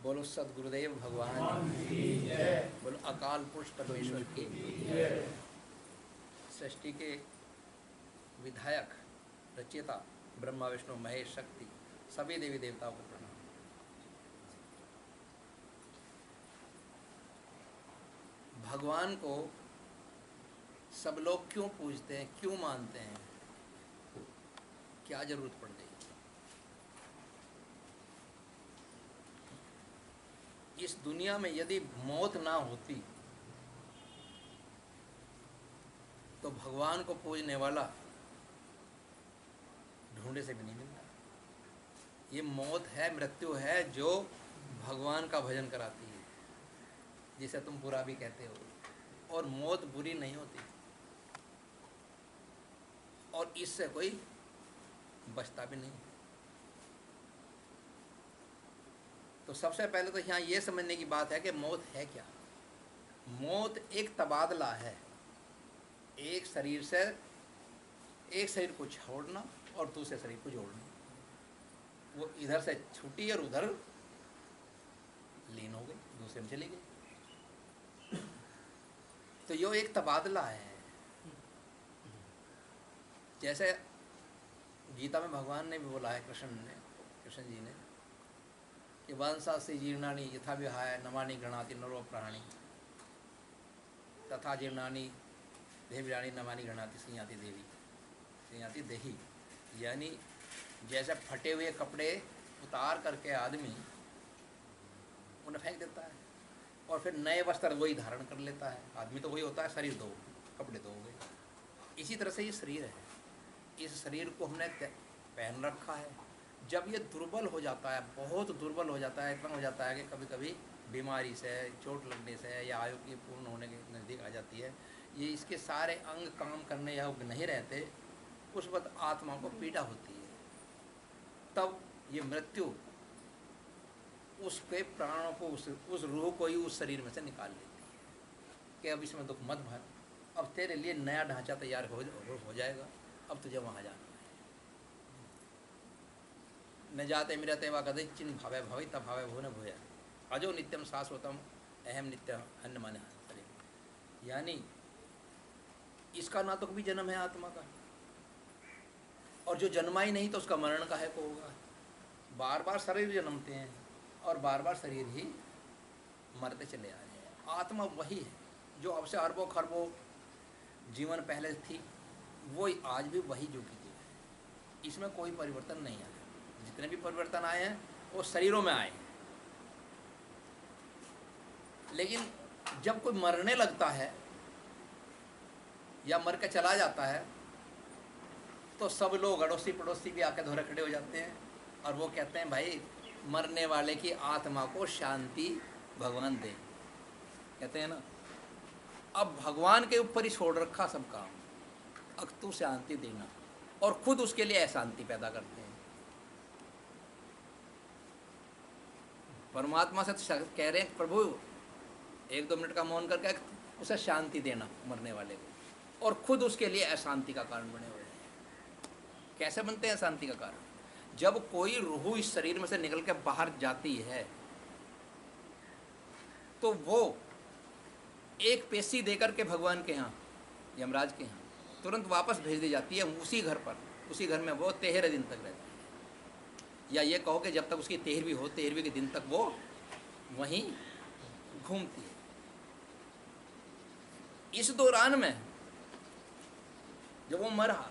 बोलो सदगुरुदेव भगवान, बोलो अकाल पुरुष परमेश्वर की। सृष्टि के विधायक, रचयिता ब्रह्मा विष्णु महेश शक्ति सभी देवी देवताओं को प्रणाम। भगवान को सब लोग क्यों पूजते हैं, क्यों मानते हैं, क्या जरूरत पड़ गई? इस दुनिया में यदि मौत ना होती तो भगवान को पूजने वाला ढूंढे से भी नहीं मिलता। ये मौत है, मृत्यु है जो भगवान का भजन कराती है, जिसे तुम बुरा भी कहते हो। और मौत बुरी नहीं होती और इससे कोई बचता भी नहीं। तो सबसे पहले तो यहाँ ये समझने की बात है कि मौत है क्या। मौत एक तबादला है, एक शरीर से एक शरीर को छोड़ना और दूसरे शरीर को जोड़ना। वो इधर से छूटी और उधर लीन हो गई, दूसरे में चली गई। तो यो एक तबादला है। जैसे गीता में भगवान ने भी बोला है, कृष्ण जी ने, कि वंशासी जीर्णानि यथा विहाय नमानि गृणाति नरो प्राणी तथा जीर्णानि देव्यानि नमानि गृणाति संयाति देवी संयाति देही। यानी जैसे फटे हुए कपड़े उतार करके आदमी उन्हें फेंक देता है और फिर नए वस्त्र वही धारण कर लेता है। आदमी तो वही होता है, शरीर दो, कपड़े दो हो गए। इसी तरह से ये शरीर है। इस शरीर को हमने पहन रखा है। जब ये दुर्बल हो जाता है, बहुत दुर्बल हो जाता है, इतना हो जाता है कि कभी कभी बीमारी से, चोट लगने से या आयु की पूर्ण होने के नज़दीक आ जाती है, ये इसके सारे अंग काम करने योग्य नहीं रहते, उस वक्त आत्मा को पीड़ा होती है। तब ये मृत्यु उसके प्राणों को, उस रूह को ही उस शरीर में से निकाल लेती है कि अब इसमें दुख मत भर, अब तेरे लिए नया ढांचा तैयार हो जाएगा, अब तुझे वहाँ जाना है। न जाते मिरते वा कदिचिन भावे भवित भावे भुवन भूया अजो नित्यम शाश्वतम अहम नित्यम अन्न मन शरीर। यानी इसका ना तो कभी जन्म है आत्मा का, और जो जन्मा ही नहीं तो उसका मरण का है को होगा। बार बार शरीर जन्मते हैं और बार बार शरीर ही मरते चले आ रहे हैं। आत्मा वही है जो अब से अरबों खरबों जीवन पहले थी, वो आज भी वही जो की है। इसमें कोई परिवर्तन नहीं आया। जितने भी परिवर्तन आए हैं वो शरीरों में आए। लेकिन जब कोई मरने लगता है या मर के चला जाता है तो सब लोग अड़ोसी पड़ोसी भी आके धोरे खड़े हो जाते हैं और वो कहते हैं, भाई मरने वाले की आत्मा को शांति भगवान दे। कहते हैं ना, अब भगवान के ऊपर ही छोड़ रखा सब काम, अब तू शांति देना, और खुद उसके लिए अशांति पैदा करते हैं। परमात्मा से तो कह रहे हैं, प्रभु 1-2 मिनट का मौन करके उसे शांति देना मरने वाले को, और खुद उसके लिए अशांति का कारण बने हुए हैं। कैसे बनते हैं अशांति का कारण? जब कोई रूह इस शरीर में से निकल के बाहर जाती है तो वो एक पेशी देकर के भगवान के यहाँ, यमराज के यहाँ तुरंत वापस भेज दी जाती है। उसी घर पर, उसी घर में वो 13 दिन तक रहती है, या ये कहो कि जब तक उसकी 13वीं हो, 13वीं के दिन तक वो वहीं घूमती है। इस दौरान में जब वो मरा,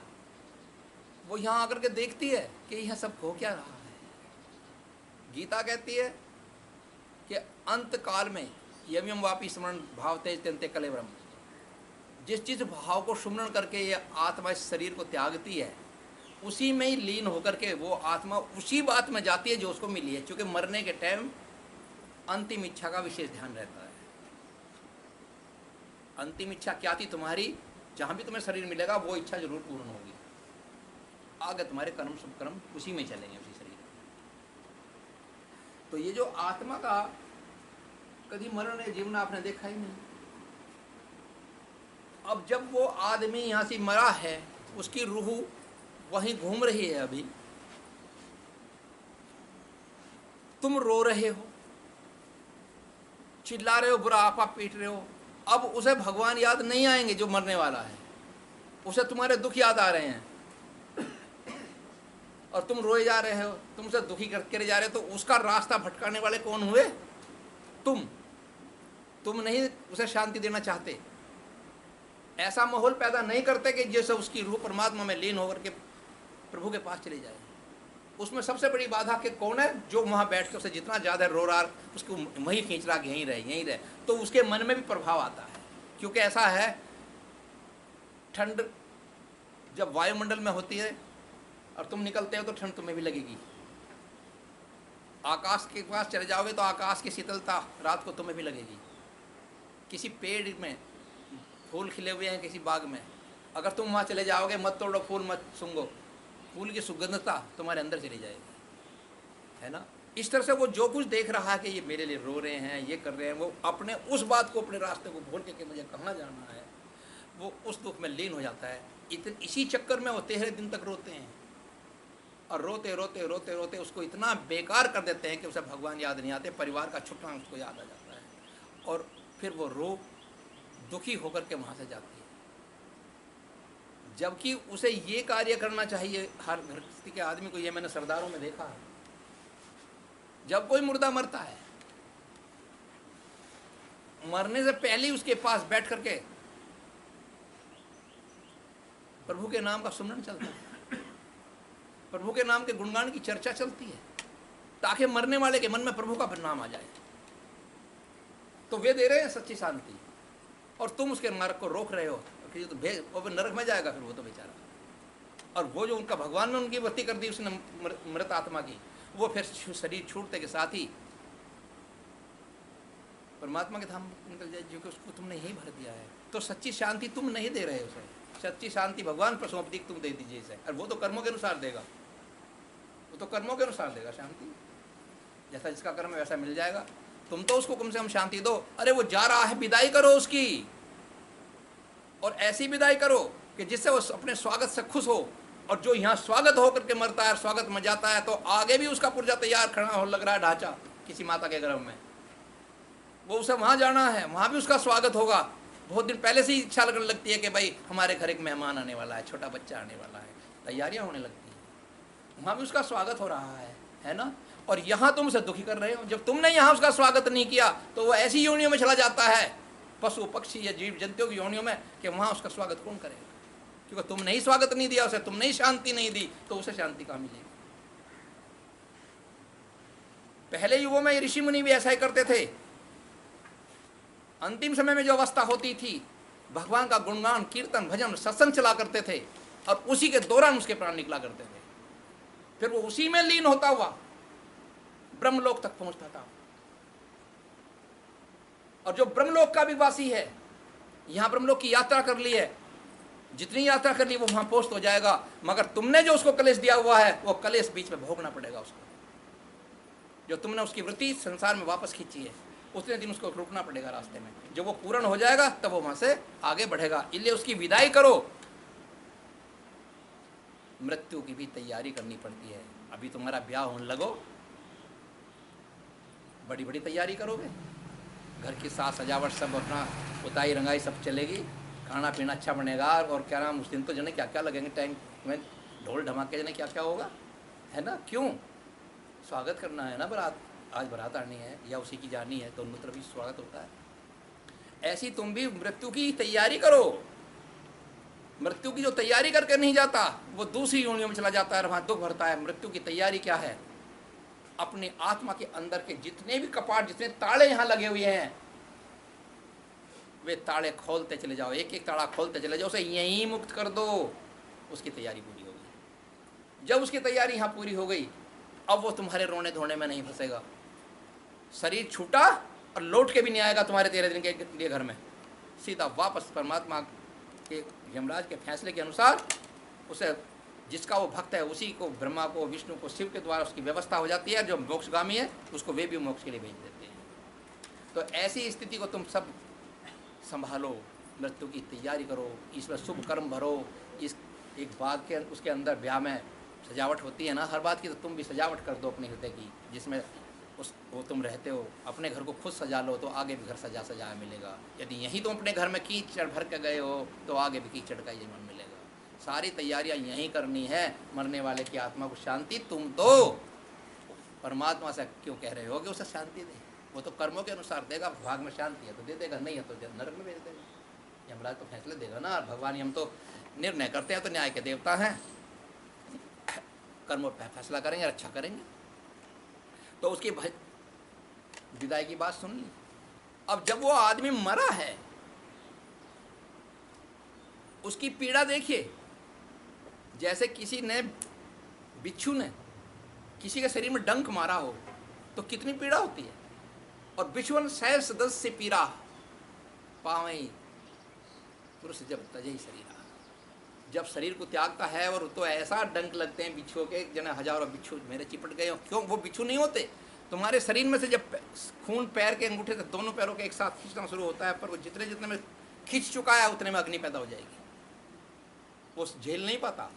वो यहाँ आकर के देखती है कि यह सब हो क्या रहा है। गीता कहती है कि अंत काल में यम यम वापी स्मरण भाव तेज त्यंते कलेवरम। जिस चीज भाव को सुमरण करके ये आत्मा इस शरीर को त्यागती है, उसी में ही लीन होकर के वो आत्मा उसी बात में जाती है जो उसको मिली है। क्योंकि मरने के टाइम अंतिम इच्छा का विशेष ध्यान रहता है। अंतिम इच्छा क्या थी तुम्हारी? जहां भी तुम्हें शरीर मिलेगा वो इच्छा जरूर पूर्ण होगी। आगे तुम्हारे कर्म शुभ कर्म उसी में चलेंगे, उसी शरीर में। तो ये जो आत्मा का कभी मरण जीवन आपने देखा ही नहीं। अब जब वो आदमी यहां से मरा है, उसकी रूह वहीं घूम रही है। अभी तुम रो रहे हो, चिल्ला रहे हो, बुरा आपा पीट रहे हो, अब उसे भगवान याद नहीं आएंगे जो मरने वाला है, उसे तुम्हारे दुख याद आ रहे हैं और तुम रोए जा रहे हो, तुम उसे दुखी करके जा रहे हो, तो उसका रास्ता भटकाने वाले कौन हुए? तुम नहीं उसे शांति देना चाहते, ऐसा माहौल पैदा नहीं करते कि जैसे उसकी रूह परमात्मा में लीन होकर के प्रभु के पास चली जाए। उसमें सबसे बड़ी बाधा कि कौन है? जो वहाँ बैठ के उसे जितना ज़्यादा रो रहा उसको वहीं खींच रहा कि यहीं रहे, तो उसके मन में भी प्रभाव आता है। क्योंकि ऐसा है, ठंड जब वायुमंडल में होती है और तुम निकलते हो तो ठंड तुम्हें भी लगेगी। आकाश के पास चले जाओगे तो आकाश की शीतलता रात को तुम्हें भी लगेगी। किसी पेड़ में फूल खिले हुए हैं किसी बाग में, अगर तुम वहाँ चले जाओगे, मत तोड़ो फूल, मत सूंघो, फूल की सुगंधता तुम्हारे अंदर चली जाएगी, है ना। इस तरह से वो जो कुछ देख रहा है कि ये मेरे लिए रो रहे हैं, ये कर रहे हैं, वो अपने उस बात को, अपने रास्ते को भूल के कि मुझे कहाँ जाना है, वो उस दुख में लीन हो जाता है। इसी चक्कर में वो 13 दिन तक रोते हैं और रोते रोते रोते रोते उसको इतना बेकार कर देते हैं कि उसे भगवान याद नहीं आते, परिवार का छुटना उसको याद आ जाता है और फिर वो रो दुखी होकर के वहाँ से जाती है। जबकि उसे ये कार्य करना चाहिए हर गृहस्थी के आदमी को। ये मैंने सरदारों में देखा है, जब कोई मुर्दा मरता है, मरने से पहले ही उसके पास बैठ करके प्रभु के नाम का सुमरन चलता है, प्रभु के नाम के गुणगान की चर्चा चलती है, ताकि मरने वाले के मन में प्रभु का नाम आ जाए। तो वे दे रहे हैं सच्ची शांति और तुम उसके नरक को रोक रहे हो कि तो वो नरक में जाएगा फिर वो तो बेचारा। और वो जो उनका भगवान ने उनकी भक्ति कर दी उसने मृत आत्मा की, वो फिर शरीर छूटते के साथ ही परमात्मा के धाम निकल जाए, जो कि उसको तुमने यही भर दिया है। तो सच्ची शांति तुम नहीं दे रहे हो उसे, सच्ची शांति भगवान पर सौंप दी, तुम दे दीजिए इसे, और वो तो कर्मों के अनुसार देगा, वो तो कर्मों के अनुसार देगा शांति, जैसा जिसका कर्म है वैसा मिल जाएगा। तुम तो उसको कम से कम शांति दो। अरे वो जा रहा है, विदाई करो उसकी, और ऐसी विदाई करो कि जिससे वो अपने स्वागत से खुश हो। और जो यहाँ स्वागत होकर के मरता है, स्वागत में जाता है, तो आगे भी उसका पुर्जा तैयार खड़ा हो लग रहा है ढांचा किसी माता के गर्भ में, वो उसे वहाँ जाना है, वहाँ भी उसका स्वागत होगा। बहुत दिन पहले से ही इच्छा लगने लगती है कि भाई हमारे घर एक मेहमान आने वाला है, छोटा बच्चा आने वाला है, तैयारियाँ होने लगती हैं, वहाँ भी उसका स्वागत हो रहा है ना। और यहाँ तुम उसे दुखी कर रहे हो। जब तुमने यहाँ उसका स्वागत नहीं किया तो वो ऐसी योनियों में चला जाता है, पशु पक्षी या जीव जंतुओं की योनियों में, कि वहाँ उसका स्वागत कौन करेगा? क्योंकि तुमने ही स्वागत नहीं दिया उसे, तुमने ही शांति नहीं दी, तो उसे शांति कहाँ मिलेगी? पहले युगों में ऋषि मुनि भी ऐसा ही करते थे। अंतिम समय में जो अवस्था होती थी, भगवान का गुणगान, कीर्तन, भजन, सत्संग चला करते थे और उसी के दौरान उसके प्राण निकला करते थे। फिर वो उसी में लीन होता हुआ ब्रह्मलोक तक पहुंचता था। और जो ब्रह्मलोक का भी वासी है, यहां ब्रह्मलोक की यात्रा कर ली है, जितनी यात्रा कर ली वो वहां पहुंच तो जाएगा, मगर तुमने जो उसको कलेश दिया हुआ है, वो कलेश बीच में भोगना पड़ेगा उसको। जो तुमने उसकी वृत्ति संसार में वापस खींची है, उतने दिन उसको रुकना पड़ेगा रास्ते में। जब वो पूर्ण हो जाएगा तब वो वहां से आगे बढ़ेगा। इसलिए उसकी विदाई करो। मृत्यु की भी तैयारी करनी पड़ती है। अभी तुम्हारा ब्याह होने लगो, बड़ी बड़ी तैयारी करोगे, घर की साज सजावट सब अपना पुताई रंगाई सब चलेगी, खाना पीना अच्छा बनेगा, और क्या नाम, उस दिन तो जने क्या क्या लगेंगे, टैंक में ढोल ढमाके, जने क्या क्या होगा, है ना। क्यों? स्वागत करना है ना, बारात, आज बारात आनी है या उसी की जानी है, तो उन तरफ भी स्वागत होता है। ऐसी तुम भी मृत्यु की तैयारी करो। मृत्यु की जो तैयारी करके नहीं जाता, वो दूसरी योनियों में चला जाता है, वहाँ दुख भरता है। मृत्यु की तैयारी क्या है? अपनी आत्मा के अंदर के जितने भी कपाट, जितने ताले यहाँ लगे हुए हैं, वे ताले खोलते चले जाओ, एक एक ताला खोलते चले जाओ, उसे यहीं मुक्त कर दो, उसकी तैयारी पूरी हो गई। जब उसकी तैयारी यहाँ पूरी हो गई, अब वो तुम्हारे रोने धोने में नहीं फंसेगा। शरीर छूटा और लौट के भी नहीं आएगा तुम्हारे 13 दिन के लिए घर में, सीधा वापस परमात्मा के यमराज के फैसले के अनुसार उसे, जिसका वो भक्त है उसी को, ब्रह्मा को, विष्णु को, शिव के द्वारा उसकी व्यवस्था हो जाती है। जो मोक्षगामी है उसको वे भी मोक्ष के लिए भेज देते हैं। तो ऐसी स्थिति को तुम सब संभालो, मृत्यु की तैयारी करो, इसमें शुभ कर्म भरो। इस एक बात के उसके अंदर ब्याह में सजावट होती है ना हर बात की, तो तुम भी सजावट कर दो अपने हृदय की, जिसमें वो तुम रहते हो, अपने घर को खुद सजा लो तो आगे भी घर सजा सजाया मिलेगा। यदि यहीं तुम अपने घर में कीचड़ भर के गए हो तो आगे भी कीचड़ का जीवन मिलेगा। सारी तैयारियां यहीं करनी है, मरने वाले की आत्मा को शांति। तुम तो परमात्मा से क्यों कह रहे हो कि उसे शांति दे? वो तो कर्मों के अनुसार देगा, भाग में शांति है तो दे देगा, नहीं है तो नरक में भेज देगा। यमराज तो फैसले देगा ना। भगवान हम तो निर्णय करते हैं, तो न्याय के देवता हैं, कर्मों पर फैसला करेंगे, अच्छा करेंगे। तो उसकी विदाई की बात सुन ली। अब जब वो आदमी मरा है, उसकी पीड़ा देखिए। जैसे किसी ने, बिच्छू ने किसी के शरीर में डंक मारा हो तो कितनी पीड़ा होती है। और बिच्छुअन सहज सदस्य पीड़ा पावई पुरुष जब तजे ही शरीर, जब शरीर को त्यागता है। और तो ऐसा डंक लगते हैं बिच्छुओं के, जने हजारों बिच्छू मेरे चिपट गए हो। क्यों? वो बिच्छू नहीं होते, तुम्हारे शरीर में से जब खून पैर के अंगूठे से दोनों पैरों के एक साथ खींचना शुरू होता है, पर वो जितने जितने में खींच चुका है उतने में अग्नि पैदा हो जाएगी। वो झेल नहीं पाता।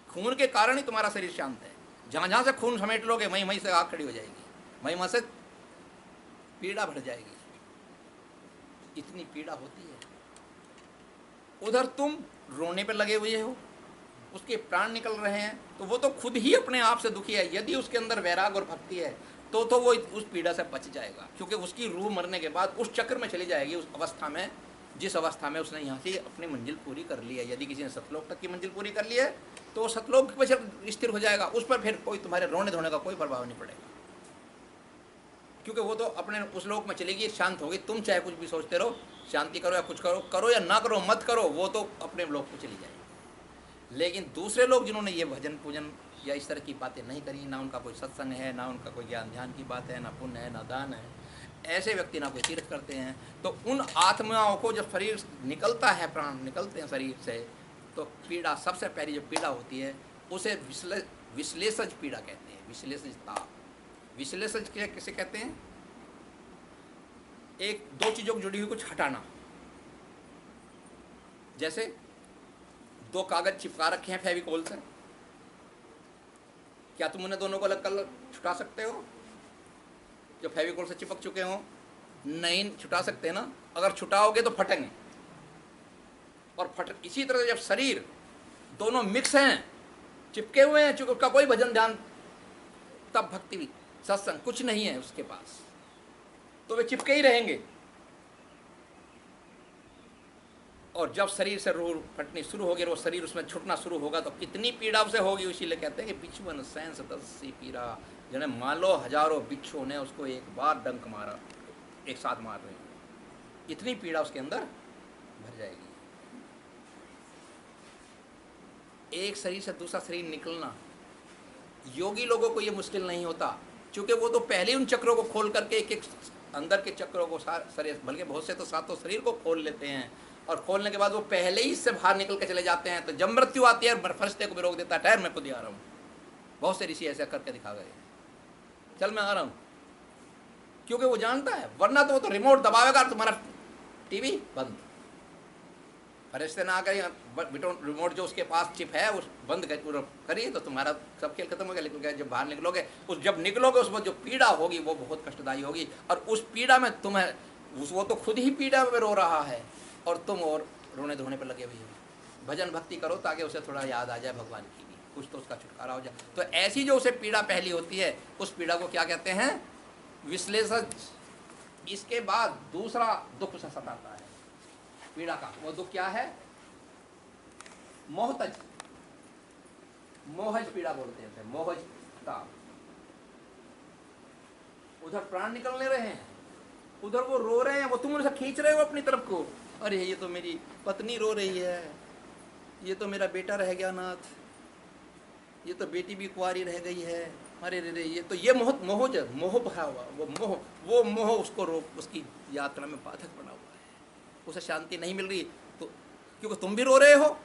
खून के कारण ही तुम्हारा शरीर शांत है। जहाँ जहाँ से खून समेट लोगे वहीं वहीं से आग खड़ी हो जाएगी, वहीं वहाँ से पीड़ा बढ़ जाएगी। इतनी पीड़ा होती है। उधर तुम रोने पे लगे हुए हो, उसके प्राण निकल रहे हैं, तो वो तो खुद ही अपने आप से दुखी है। यदि उसके अंदर वैराग और भक्ति है तो वो उस पीड़ा से बच जाएगा, क्योंकि उसकी रूह मरने के बाद उस चक्र में चली जाएगी, उस अवस्था में जिस अवस्था में उसने यहाँ से अपनी मंजिल पूरी कर ली है। यदि किसी ने सतलोक तक की मंजिल पूरी कर ली है तो वो सतलोक पर स्थिर हो जाएगा। उस पर फिर कोई तुम्हारे रोने धोने का कोई प्रभाव नहीं पड़ेगा, क्योंकि वो तो अपने उस लोक में चलेगी, शांत होगी। तुम चाहे कुछ भी सोचते रहो, शांति करो या कुछ करो, करो या ना करो, मत करो, वो तो अपने लोक को चली जाएगी। लेकिन दूसरे लोग जिन्होंने ये भजन पूजन या इस तरह की बातें नहीं करी, ना उनका कोई सत्संग है, ना उनका कोई ज्ञान ध्यान की बात है, ना पुण्य है, ना दान है, ऐसे व्यक्ति ना कोई तीर्थ करते हैं, तो उन आत्माओं को जब शरीर निकलता है, प्राण निकलते हैं शरीर से, तो पीड़ा सबसे पहली जो पीड़ा होती है उसे विश्लेषज पीड़ा कहते हैं। विश्लेषज ताप। विश्लेषज किसे कहते हैं? एक दो चीज़ों को जुड़ी हुई कुछ हटाना। जैसे दो कागज चिपका रखे हैं फेविकोल से, क्या तुम उन्हें दोनों को अलग कर छुटा सकते हो? जो फेविकोल से चिपक चुके हो, नहीं छुटा सकते ना। अगर छुटाओगे तो फटेंगे। और इसी तरह जब शरीर दोनों मिक्स हैं, चिपके हुए हैं, चूंकि उसका कोई भजन ध्यान तब भक्ति सत्संग कुछ नहीं है उसके पास, तो वे चिपके ही रहेंगे। और जब शरीर से रूह फटनी शुरू होगी, वो शरीर उसमें छूटना शुरू होगा, तो कितनी पीड़ा उसे होगी। इसीलिए कहते हैं कि बिच्छुअन सैंस दस्सी पीड़ा। जने मान लो हजारों बिच्छुओं ने उसको एक बार डंक मारा, एक साथ मार रहे हैं, इतनी पीड़ा उसके अंदर भर जाएगी। एक शरीर से दूसरा शरीर निकलना योगी लोगों को ये मुश्किल नहीं होता, क्योंकि वो तो पहले उन चक्रों को खोल करके एक एक अंदर के चक्रों को शरीर, बल्कि बहुत से तो सातों शरीर को खोल लेते हैं, और खोलने के बाद वो पहले ही इससे बाहर निकल के चले जाते हैं। तो जब मृत्यु आती है फरिश्ते को भी रोक देता है, ठहर मैं खुद ही आ रहा हूँ। बहुत से ऋषि ऐसा करके दिखा गए, चल मैं आ रहा हूँ, क्योंकि वो जानता है, वरना तो वो तो रिमोट दबावेगा और तुम्हारा टीवी बंद। फरिश्ते ना करिए, रिमोट जो उसके पास चिप है उस बंद करिए तो तुम्हारा सब खेल खत्म हो गया। लेकिन जब बाहर निकलोगे, जब निकलोगे उस वक्त जो पीड़ा होगी वो बहुत कष्टदायी होगी। और उस पीड़ा में तुम्हें, वो तो खुद ही पीड़ा में रो रहा है और तुम और रोने धोने पर लगे हुए हो। भजन भक्ति करो ताकि उसे थोड़ा याद आ जाए भगवान की भी, कुछ तो उसका छुटकारा हो जाए। तो ऐसी जो उसे पीड़ा पहली होती है, उस पीड़ा को क्या कहते हैं? विश्लेषण। इसके बाद दूसरा दुख उसे सताता है पीड़ा का। वो दुख क्या है? मोहतज। मोहज पीड़ा बोलते हैं, मोहज ताप। उधर प्राण निकलने रहे हैं, उधर वो रो रहे हैं, वो तुम उनसे खींच रहे हो अपनी तरफ को। अरे ये तो मेरी पत्नी रो रही है, ये तो मेरा बेटा रह गया नाथ, ये तो बेटी भी कुंवारी रह गई है, अरे रे रे, ये तो ये मोह भरा हुआ, वो मोह उसको उसकी यात्रा में बाधक बना हुआ है, उसे शांति नहीं मिल रही। तो क्योंकि तुम भी रो रहे हो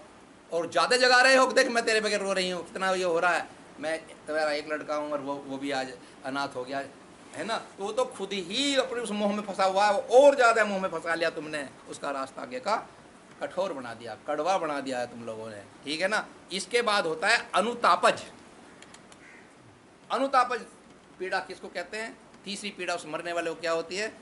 और ज़्यादा जगा रहे हो, देख मैं तेरे बगैर रो रही हूँ, कितना ये हो रहा है, मैं तुम्हारा एक लड़का हूँ और वो भी आज अनाथ हो गया है ना। तो वो तो खुद ही अपने उस मोह में फंसा हुआ है, और ज़्यादा मोह में फंसा लिया तुमने, उसका रास्ता आगे का कठोर बना दिया, कड़वा बना दिया है तुम लोगों ने, ठीक है ना। इसके बाद होता है अनुतापज। अनुतापज पीड़ा किसको कहते हैं? तीसरी पीड़ा उस मरने वाले को क्या होती है?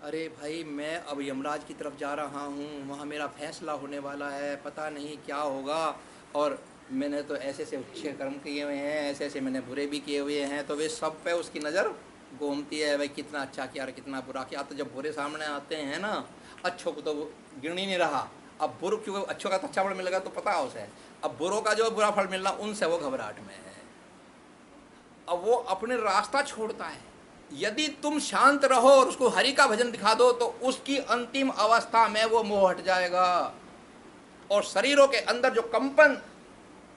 अरे भाई मैं अब यमराज की तरफ जा रहा हूँ, वहाँ मेरा फैसला होने वाला है, पता नहीं क्या होगा, और मैंने तो ऐसे ऐसे अच्छे कर्म किए हुए हैं, ऐसे ऐसे मैंने बुरे भी किए हुए हैं, तो वे सब पे उसकी नज़र घूमती है, भाई कितना अच्छा किया और कितना बुरा किया। तो जब बुरे सामने आते हैं ना, अच्छों को तो गिन ही नहीं रहा, अब बुरे, क्योंकि अच्छों का तो अच्छा फल मिलेगा तो पता है उसे, अब बुरों का जो बुरा फल मिलना उनसे वो घबराहट में है, अब वो अपने रास्ता छोड़ता है। यदि तुम शांत रहो और उसको हरि का भजन दिखा दो तो उसकी अंतिम अवस्था में वो मोह हट जाएगा, और शरीरों के अंदर जो कंपन,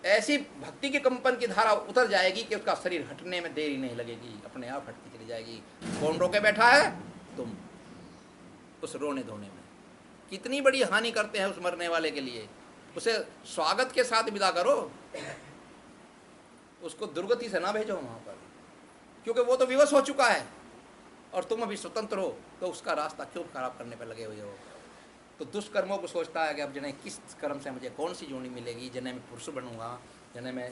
ऐसी भक्ति के कंपन की धारा उतर जाएगी कि उसका शरीर हटने में देरी नहीं लगेगी, अपने आप हटती चली जाएगी। कौन रोके बैठा है? तुम, उस रोने धोने में। कितनी बड़ी हानि करते हैं उस मरने वाले के लिए। उसे स्वागत के साथ विदा करो, उसको दुर्गति से ना भेजो वहाँ पर, क्योंकि वो तो विवश हो चुका है और तुम अभी स्वतंत्र हो, तो उसका रास्ता क्यों खराब करने पर लगे हुए हो? तो दुष्कर्मों को सोचता है कि अब जने किस कर्म से मुझे कौन सी जोड़ी मिलेगी, जने मैं पुरुष बनूंगा, जने मैं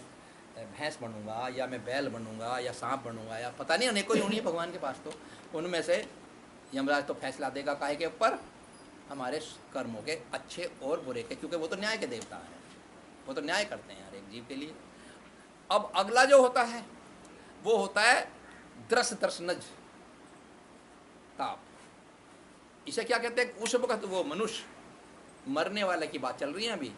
भैंस बनूंगा, या मैं बैल बनूंगा, या सांप बनूंगा, या पता नहीं अनेकों जोड़ी है भगवान के पास। तो उनमें से यमराज तो फैसला देगा काहे के ऊपर? हमारे कर्मों के, अच्छे और बुरे के, क्योंकि वो तो न्याय के देवता हैं, वो तो न्याय करते हैं हर एक जीव के लिए। अब अगला जो होता है वो होता है द्रस दर्शनज ताप। इसे क्या कहते हैं? उस वक्त वो मनुष्य, मरने वाले की बात चल रही है अभी,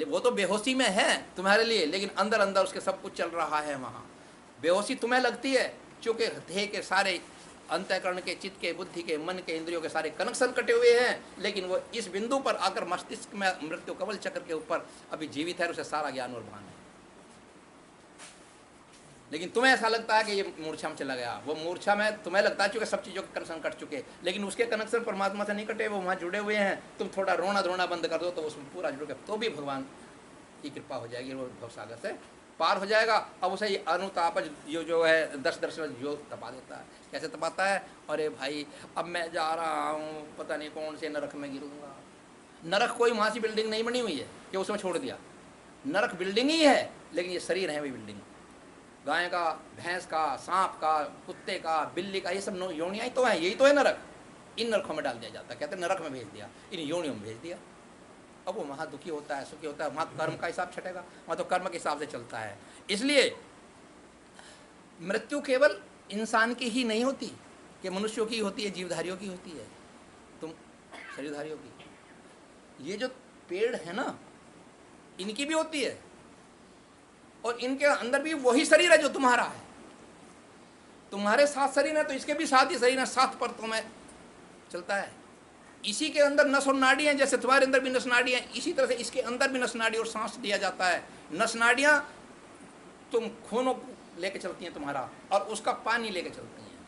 वो तो बेहोशी में है तुम्हारे लिए, लेकिन अंदर अंदर उसके सब कुछ चल रहा है वहाँ। बेहोशी तुम्हें लगती है क्योंकि देह के सारे अंतःकरण के, चित्त के, बुद्धि के, मन के, इंद्रियों के सारे कनेक्शन कटे हुए हैं, लेकिन वो इस बिंदु पर आकर मस्तिष्क में मृत्यु कवल चक्र के ऊपर अभी जीवित है, उसे सारा ज्ञान और भान है। लेकिन तुम्हें ऐसा लगता है कि ये मूर्छा में चला गया, वो मूर्छा में तुम्हें लगता है क्योंकि सब चीज़ों के कनेक्शन कट चुके, लेकिन उसके कनेक्शन परमात्मा से नहीं कटे, वो वहाँ जुड़े हुए हैं। तुम थोड़ा रोना धोना बंद कर दो तो उसमें पूरा जुड़ गया, तो भी भगवान की कृपा हो जाएगी, वो भवसागर से पार हो जाएगा। अब उसे ये अनुताप जो है 10 दर्शन जो तपा देता है। कैसे तपाता है? अरे भाई अब मैं जा रहा हूँ, पता नहीं कौन से नरक में गिरूंगा। नरक कोई वहाँ से बिल्डिंग नहीं बनी हुई है कि उसमें छोड़ दिया, नरक बिल्डिंग ही है, लेकिन ये शरीर है वही बिल्डिंग। गाय का, भैंस का, सांप का, कुत्ते का, बिल्ली का, ये सब योनियाँ तो है, यही तो है नरक। इन नरकों में डाल दिया जाता है, कहते हैं नरक में भेज दिया, इन योनियों में भेज दिया। अब वो वहाँ दुखी होता है, सुखी होता है, वहाँ कर्म का हिसाब छटेगा, वहाँ तो कर्म के हिसाब से चलता है। इसलिए मृत्यु केवल इंसान की ही नहीं होती कि मनुष्यों की होती है, जीवधारियों की होती है, तुम शरीरधारियों की। ये जो पेड़ है ना, इनकी भी होती है, और इनके अंदर भी वही शरीर है जो तुम्हारा है। तुम्हारे साथ शरीर है तो इसके भी साथ ही शरीर है, साथ परतों में चलता है। इसी के अंदर नस और नाड़ी हैं, जैसे तुम्हारे अंदर भी नस नाड़ी हैं, इसी तरह से इसके अंदर भी नस नाड़ी और सांस दिया जाता है। नस नाड़ियाँ तुम खूनों लेके चलती हैं तुम्हारा, और उसका पानी लेके चलती हैं,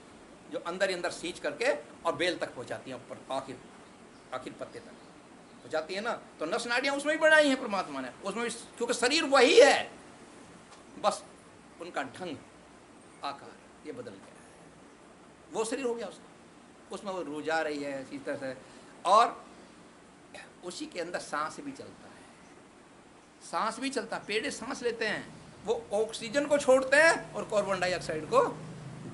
जो अंदर ही अंदर सींच करके और बेल तक पहुँचाती हैं, ऊपर आखिर पत्ते तक पहुँचाती है ना। तो नस नाड़ियाँ उसमें भी बनाई हैं परमात्मा ने, उसमें भी, क्योंकि शरीर वही है, बस उनका ढंग, आकार ये बदल गया है। वो शरीर हो गया उसका, उसमें वो रूह जा रही है इसी तरह से, और उसी के अंदर सांस भी चलता है, सांस भी चलता है। पेड़ सांस लेते हैं, वो ऑक्सीजन को छोड़ते हैं और कार्बन डाइऑक्साइड को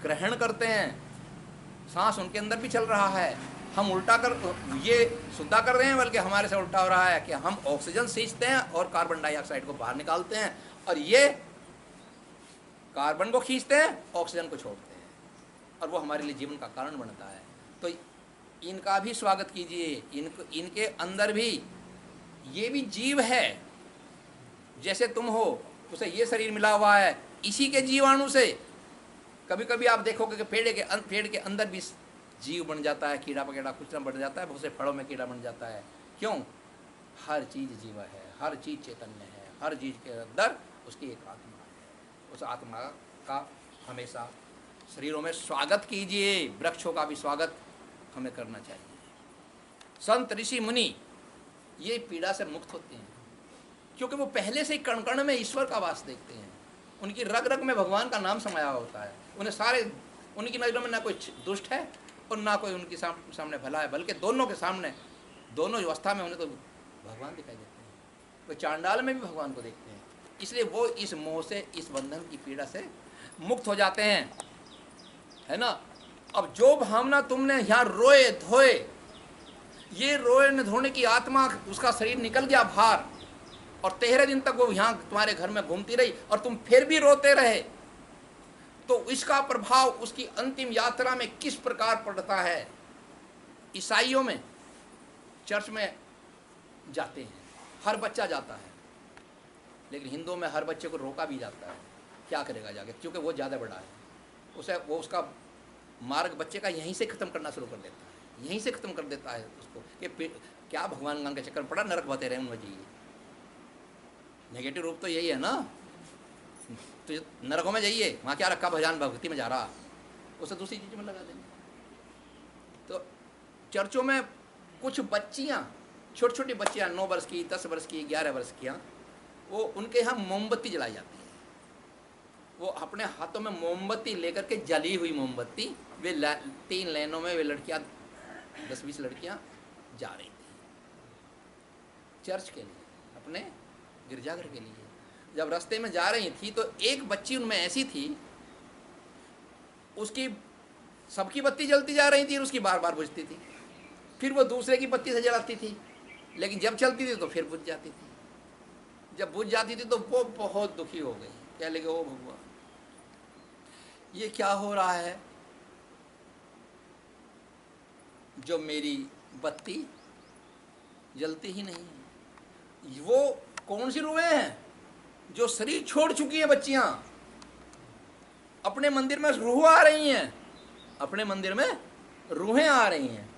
ग्रहण करते हैं। सांस उनके अंदर भी चल रहा है। हम उल्टा कर, ये सुद्धा कर रहे हैं, बल्कि हमारे से उल्टा हो रहा है कि हम ऑक्सीजन खींचते हैं और कार्बन डाइऑक्साइड को बाहर निकालते हैं, और ये कार्बन को खींचते हैं, ऑक्सीजन को छोड़ते हैं, और वो हमारे लिए जीवन का कारण बनता है। तो इनका भी स्वागत कीजिए। इनके अंदर भी ये भी जीव है, जैसे तुम हो, उसे ये शरीर मिला हुआ है, इसी के जीवाणु से कभी कभी आप देखोगे कि पेड़ के अंदर भी जीव बन जाता है, कीड़ा पकेड़ा कुछ ना बन जाता है, बहुत से फलों में कीड़ा बन जाता है। क्यों? हर चीज़ जीव है, हर चीज़ चैतन्य है, हर चीज़ के अंदर उसकी एक आत्मा है। उस आत्मा का हमेशा शरीरों में स्वागत कीजिए। वृक्षों का भी स्वागत हमें करना चाहिए। संत ऋषि मुनि ये पीड़ा से मुक्त होते हैं, क्योंकि वो पहले से ही कण कण में ईश्वर का वास देखते हैं। उनकी रग रग में भगवान का नाम समाया होता है। उनकी नज़रों में ना कोई दुष्ट है और ना कोई उनके सामने भला है, बल्कि दोनों के सामने, दोनों अवस्था में उन्हें तो भगवान दिखाई देते हैं। वो चांडाल में भी भगवान को देखते हैं। इसलिए वो इस मोह से, इस बंधन की पीड़ा से मुक्त हो जाते हैं। है ना। अब जो भावना तुमने यहाँ रोए धोए, ये रोए न धोने की आत्मा, उसका शरीर निकल गया बाहर, और 13 दिन तक वो यहाँ तुम्हारे घर में घूमती रही और तुम फिर भी रोते रहे, तो इसका प्रभाव उसकी अंतिम यात्रा में किस प्रकार पड़ता है। ईसाइयों में चर्च में जाते हैं, हर बच्चा जाता है, लेकिन हिंदुओं में हर बच्चे को रोका भी जाता है। क्या करेगा जाके, क्योंकि वो ज़्यादा बड़ा है, उसे वो उसका मार्ग बच्चे का यहीं से ख़त्म करना शुरू कर देता है, यहीं से ख़त्म कर देता है उसको कि क्या भगवान गान के चक्कर में पड़ा, नरक बते रहे उनमें जाइए। नेगेटिव रूप तो यही है ना, तो नरकों में जाइए, वहाँ क्या रखा, भजन भक्ति में जा रहा, उसे दूसरी चीज़ में लगा देंगे। तो चर्चों में कुछ बच्चियाँ, छोटी छोटी बच्चियाँ, 9 वर्ष की, 10 वर्ष की, 11 वर्ष की, वो उनके यहाँ मोमबत्ती जलाई जाती है। वो अपने हाथों में मोमबत्ती लेकर के, जली हुई मोमबत्ती, वे 3 लाइनों में वे लड़कियाँ, 10-20 लड़कियाँ जा रही थी चर्च के लिए, अपने गिरजाघर के लिए। जब रास्ते में जा रही थी तो एक बच्ची उनमें ऐसी थी, उसकी सबकी बत्ती जलती जा रही थी और उसकी बार बार बुझती थी, फिर वो दूसरे की बत्ती से जलाती थी, लेकिन जब चलती थी तो फिर बुझ जाती थी। जब बुझ जाती थी तो वो बहुत दुखी हो गई, कह लगे ओ भगवान, ये क्या हो रहा है, जो मेरी बत्ती जलती ही नहीं है। वो कौन सी रूहें हैं, जो शरीर छोड़ चुकी हैं बच्चियां, अपने मंदिर में रूह आ रही हैं, अपने मंदिर में रूहें आ रही हैं।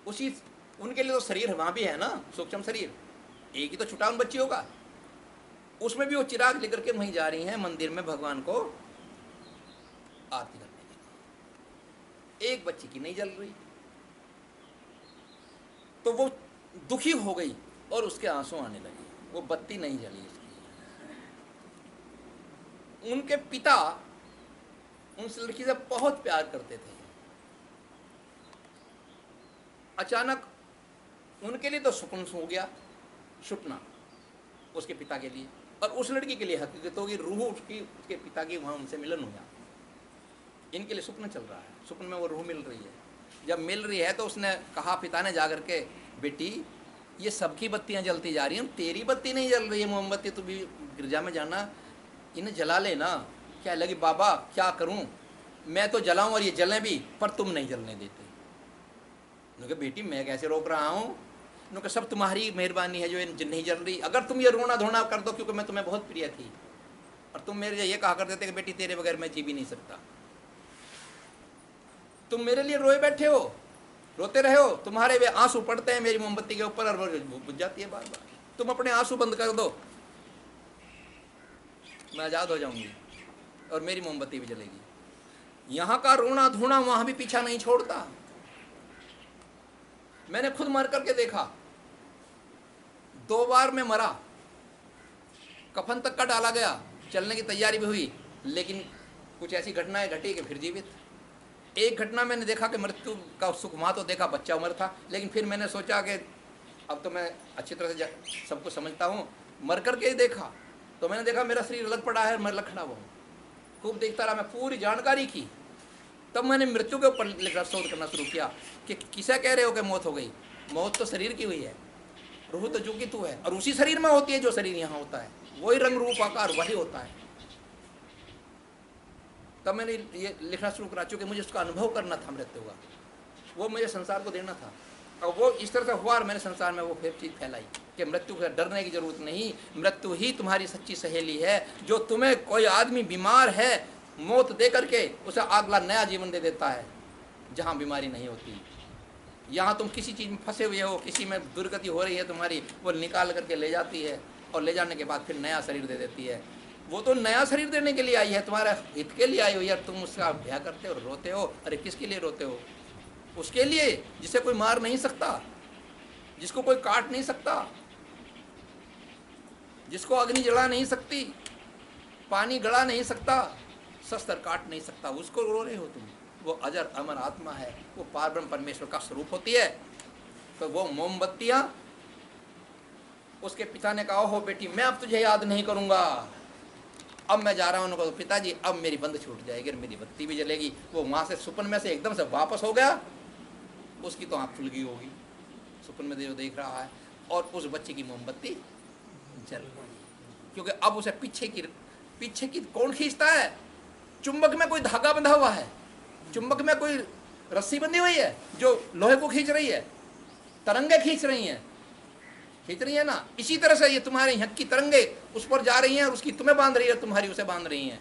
उसी उनके लिए तो शरीर वहाँ भी है ना, सूक्ष्म शरीर, एक ही तो छुटा उन बच्चियों का, उसमें भी वो चिराग लेकर के वहीं जा रही हैं मंदिर में भगवान को आरती करने के लिए। एक बच्ची की नहीं जल रही, तो वो दुखी हो गई और उसके आंसू आने लगे, वो बत्ती नहीं जली इसकी। उनके पिता उस लड़की से बहुत प्यार करते थे, अचानक उनके लिए तो सुकून हो गया, छुटना उसके पिता के लिए, और उस लड़की के लिए हकीकत होगी, रूह उसके पिता की वहाँ उनसे मिलन हुआ। इनके लिए सुपना चल रहा है, सुपने में वो रूह मिल रही है। जब मिल रही है तो उसने कहा, पिता ने जाकर के, बेटी ये सबकी बत्तियां जलती जा रही हैं, तेरी बत्ती नहीं जल रही है, मोमबत्ती तू भी गिरजा में जाना, इन्हें जला लेना। क्या लगी, बाबा क्या करूं, मैं तो जलाऊं और ये जलें भी, पर तुम नहीं जलने देते। उन्होंने कहा, बेटी मैं कैसे रोक रहा हूँ, उन्होंने कहा सब तुम्हारी मेहरबानी है जो नहीं जल रही, अगर तुम ये रोना धोना कर दो, क्योंकि मैं तुम्हें बहुत प्रिय थी और तुम मेरे ये कहा करते थे कि बेटी तेरे बगैर मैं जी भी नहीं सकता, तुम मेरे लिए रोए बैठे हो, रोते रहे हो, तुम्हारे वे आंसू पड़ते हैं मेरी मोमबत्ती के ऊपर और वो बुझ जाती है बार बार, तुम अपने आंसू बंद कर दो, मैं आज़ाद हो जाऊंगी और मेरी मोमबत्ती भी जलेगी। यहाँ का रोना धोना वहाँ भी पीछा नहीं छोड़ता। मैंने खुद मर करके देखा, 2 बार मैं मरा, कफन तक का डाला गया, चलने की तैयारी भी हुई, लेकिन कुछ ऐसी घटनाएं घटी कि फिर जीवित। एक घटना मैंने देखा कि मृत्यु का सुख वहाँ तो देखा, बच्चा उम्र था, लेकिन फिर मैंने सोचा कि अब तो मैं अच्छी तरह से सब कुछ समझता हूँ, मर करके ही देखा तो मैंने देखा मेरा शरीर अलग पड़ा है, मैं अलग खड़ा हुआ हूँ। खूब देखता रहा, मैं पूरी जानकारी की, तब मैंने मृत्यु के ऊपर लिखना शोध करना शुरू किया कि किसे कह रहे हो कि मौत हो गई, मौत तो शरीर की हुई है, रूह तो जो कि तू है, और उसी शरीर में होती है जो शरीर यहाँ होता है, वही रंग रूप आकार वही होता है। तब मैंने ये लिखना शुरू करा, चूँकि मुझे उसका अनुभव करना था मृत्यु का, वो मुझे संसार को देना था, और वो इस तरह से हुआ और मैंने संसार में वो फिर चीज़ फैलाई कि मृत्यु से डरने की जरूरत नहीं, मृत्यु ही तुम्हारी सच्ची सहेली है। जो तुम्हें कोई आदमी बीमार है, मौत दे करके उसे अगला नया जीवन दे देता है जहाँ बीमारी नहीं होती। यहाँ तुम किसी चीज़ में फंसे हुए हो, किसी में दुर्गति हो रही है तुम्हारी, वो निकाल करके ले जाती है और ले जाने के बाद फिर नया शरीर दे देती है। वो तो नया शरीर देने के लिए आई है, तुम्हारे हित के लिए आई हो यार, तुम उसका भय करते हो, रोते हो। अरे किसके लिए रोते हो? उसके लिए जिसे कोई मार नहीं सकता, जिसको कोई काट नहीं सकता, जिसको अग्नि जला नहीं सकती, पानी गला नहीं सकता, शस्त्र काट नहीं सकता, उसको रो रहे हो तुम। वो अजर अमर आत्मा है, वो पारब्रह्म परमेश्वर का स्वरूप होती है। तो वो मोमबत्तियां, उसके पिता ने कहा, हो बेटी मैं अब तुझे याद नहीं करूंगा, अब मैं जा रहा हूँ उनको, तो पिताजी अब मेरी बंद छूट जाएगी, मेरी बत्ती भी जलेगी। वो वहाँ से सुपन में से एकदम से वापस हो गया, उसकी तो आँख खुल गई होगी, सुपन में जो देख रहा है, और उस बच्चे की मोमबत्ती जल गई। क्योंकि अब उसे पीछे की कौन खींचता है? चुंबक में कोई धागा बंधा हुआ है, चुंबक में कोई रस्सी बंधी हुई है जो लोहे को खींच रही है, तरंगे खींच रही है ना। इसी तरह से ये तुम्हारे यहाँ की तरंगे उस पर जा रही हैं और उसकी तुम्हें बांध रही है, तुम्हारी उसे बांध रही हैं।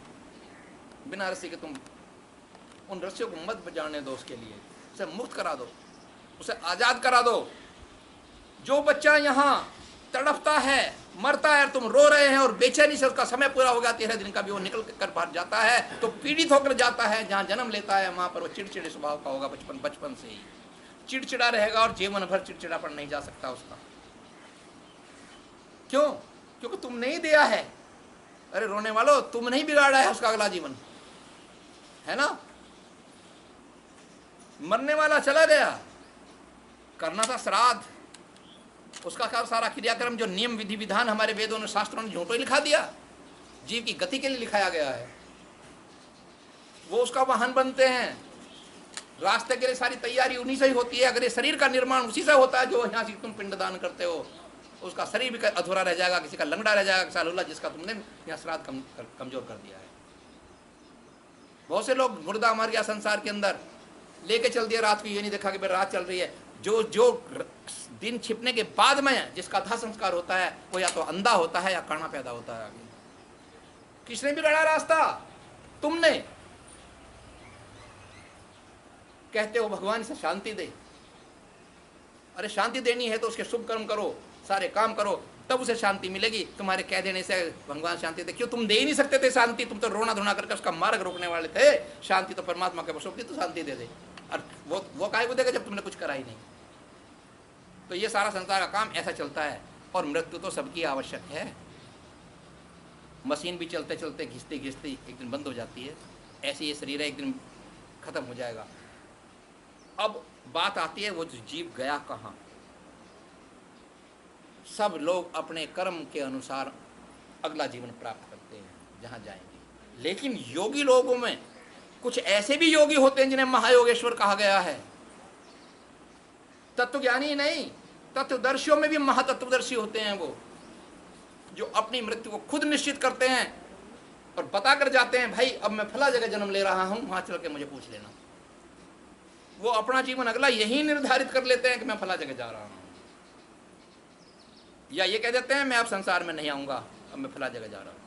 बिना रस्सी के तुम उन रस्सियों को मत बजाने दो, उसके लिए उसे मुक्त करा दो, उसे आजाद करा दो। जो बच्चा यहाँ तड़पता है, मरता है, तुम रो रहे हैं और बेचैनी से उसका समय पूरा हो गया, 13 दिन का भी, वो निकल कर बाहर जाता है तो पीड़ित होकर जाता है। जहाँ जन्म लेता है वहाँ पर वो चिड़चिड़े स्वभाव का होगा, बचपन से ही चिड़चिड़ा रहेगा और जीवन भर चिड़चिड़ापन नहीं जा सकता उसका। क्यों? क्योंकि तुम नहीं दिया है। अरे रोने वालों, तुम नहीं बिगाड़ा है उसका अगला जीवन, है ना। मरने वाला चला गया, करना था श्राद्ध, उसका सारा क्रियाक्रम जो नियम विधि विधान हमारे वेदों ने शास्त्रों ने झूठो ही लिखा दिया, जीव की गति के लिए लिखाया गया है। वो उसका वाहन बनते हैं, रास्ते के लिए सारी तैयारी उन्हीं से ही होती है। अगर ये शरीर का निर्माण उसी से होता है जो यहाँ से तुम पिंडदान करते हो, उसका शरीर भी अधूरा रह जाएगा, किसी का लंगड़ा रह जाएगा, किसी लूला, जिसका तुमने यहाँ श्राद्ध कमजोर कर दिया है। बहुत से लोग मुर्दा मर गया संसार के अंदर, लेके चल दिया रात को, ये नहीं देखा कि भाई रात चल रही है। जो दिन छिपने के बाद में जिसका था संस्कार होता है, वो या तो अंधा होता है या काना पैदा होता है आगे। किसने बिगाड़ा रास्ता? तुमने। कहते हो भगवान से शांति दे, अरे शांति देनी है तो उसके शुभ कर्म करो, सारे काम करो, तब उसे शांति मिलेगी। तुम्हारे कह देने से भगवान शांति दे? क्यों तुम दे ही नहीं सकते थे शांति? तुम तो रोना धोना करके उसका मार्ग रोकने वाले थे। शांति तो परमात्मा के वश होती, तो शांति दे दे। और वो काहे को देगा जब तुमने कुछ करा ही नहीं। तो ये सारा संसार का काम ऐसा चलता है। और मृत्यु तो सबकी आवश्यक है। मशीन भी चलते चलते घिसती घिसती एक दिन बंद हो जाती है, ऐसे ये शरीर एक दिन खत्म हो जाएगा। अब बात आती है वो जीव गया कहाँ। सब लोग अपने कर्म के अनुसार अगला जीवन प्राप्त करते हैं जहाँ जाएंगे। लेकिन योगी लोगों में कुछ ऐसे भी योगी होते हैं जिन्हें महायोगेश्वर कहा गया है। तत्वज्ञानी नहीं, तत्वदर्शियों में भी महातत्वदर्शी होते हैं वो, जो अपनी मृत्यु को खुद निश्चित करते हैं और बता कर जाते हैं, भाई अब मैं फला जगह जन्म ले रहा हूं, वहां चल के मुझे पूछ लेना। वो अपना जीवन अगला यही निर्धारित कर लेते हैं कि मैं फला जगह जा रहा हूं, या ये कह देते हैं मैं अब संसार में नहीं आऊंगा, अब मैं फला जगह जा रहा हूं।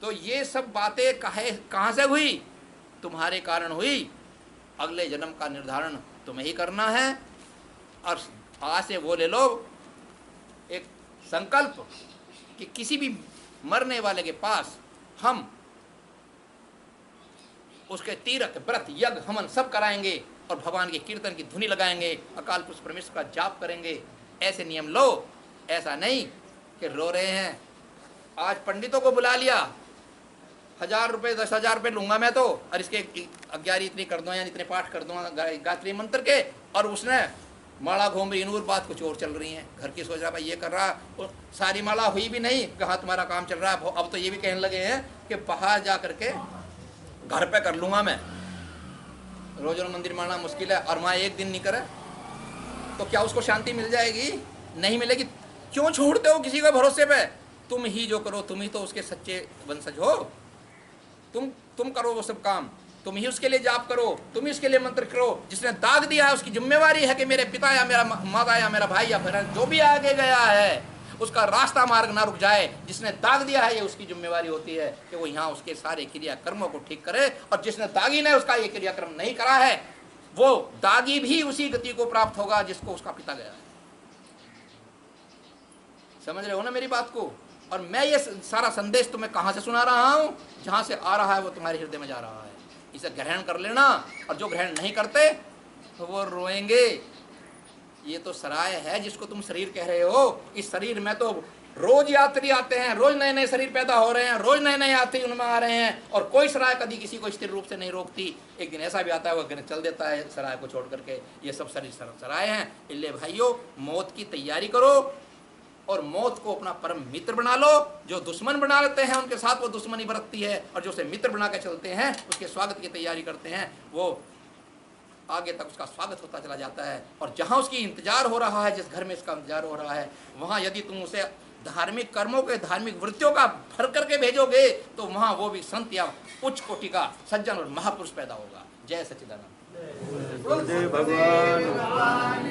तो ये सब बातें कहां से हुई? तुम्हारे कारण हुई। अगले जन्म का निर्धारण तुम्हें ही करना है। और आज से वो ले लो एक संकल्प कि किसी भी मरने वाले के पास हम उसके तीर्थ व्रत यज्ञ हवन सब कराएंगे और भगवान के कीर्तन की धुनी लगाएंगे, अकाल पुरुष परमेश्वर का जाप करेंगे। ऐसे नियम लो। ऐसा नहीं कि रो रहे हैं, आज पंडितों को बुला लिया, 1000 रुपये 10,000 रुपये लूंगा मैं तो, और इसके 11 इतनी कर दूँ या इतने पाठ कर दूंगा गायत्री मंत्र के, और उसने माला घूम रही, नूर बात कुछ और चल रही है। घर की सोच रहा भाई ये कर रहा, सारी माला हुई भी नहीं, कहाँ तुम्हारा काम चल रहा है। अब तो ये भी कहने लगे हैं कि बाहर जा करके घर पे कर लूंगा मैं, रोज रोज मंदिर माना मुश्किल है, और वहाँ एक दिन नहीं करे तो क्या उसको शांति मिल जाएगी? नहीं मिलेगी। क्यों छोड़ते हो किसी के भरोसे पे? तुम ही जो करो, तुम ही तो उसके सच्चे वंशज हो। तुम करो वो सब काम, तुम ही उसके लिए जाप करो, तुम ही उसके लिए मंत्र करो। जिसने दाग दिया है उसकी जिम्मेवारी है कि मेरे पिता या मेरा माता या मेरा भाई या बहन जो भी आगे गया है उसका रास्ता मार्ग ना रुक जाए। जिसने दाग दिया है ये उसकी जिम्मेवारी होती है कि वो यहाँ उसके सारे क्रियाकर्मों को ठीक करे। और जिसने दागी ने उसका ये क्रियाक्रम नहीं करा है, वो दागी भी उसी गति को प्राप्त होगा जिसको उसका पिता गया है। समझ रहे हो ना मेरी बात को? और मैं ये सारा संदेश तुम्हें कहाँ से सुना रहा हूँ? जहाँ से आ रहा है वो तुम्हारे हृदय में जा रहा है। इसे ग्रहण कर लेना। और जो ग्रहण नहीं करते तो वो रोएंगे। ये तो सराय है जिसको तुम शरीर कह रहे हो। इस शरीर में तो रोज यात्री आते हैं, रोज नए नए शरीर पैदा हो रहे हैं, रोज नए नए यात्री उनमें आ रहे हैं, और कोई सराय कभी किसी को स्थिर रूप से नहीं रोकती। एक दिन ऐसा भी आता है वो चल देता है सराय को छोड़ करके। ये सब शरीर सराय हैं। इसलिए भाइयों, मौत की तैयारी करो, और मौत को अपना परम मित्र बना लो। जो दुश्मन बना लेते हैं उनके साथ वो दुश्मनी बरतती है, और जो उसे मित्र बना के चलते हैं, उसके स्वागत की तैयारी करते हैं, वो आगे तक उसका स्वागत होता चला जाता है। और जहाँ उसकी इंतजार हो रहा है, जिस घर में इसका इंतजार हो रहा है, वहाँ यदि तुम उसे धार्मिक कर्मों के, धार्मिक वृत्तियों का भर करके भेजोगे, तो वहाँ वो भी संत या उच्च कोटि का सज्जन और महापुरुष पैदा होगा। जय सच्चिदानंद। जय भगवान।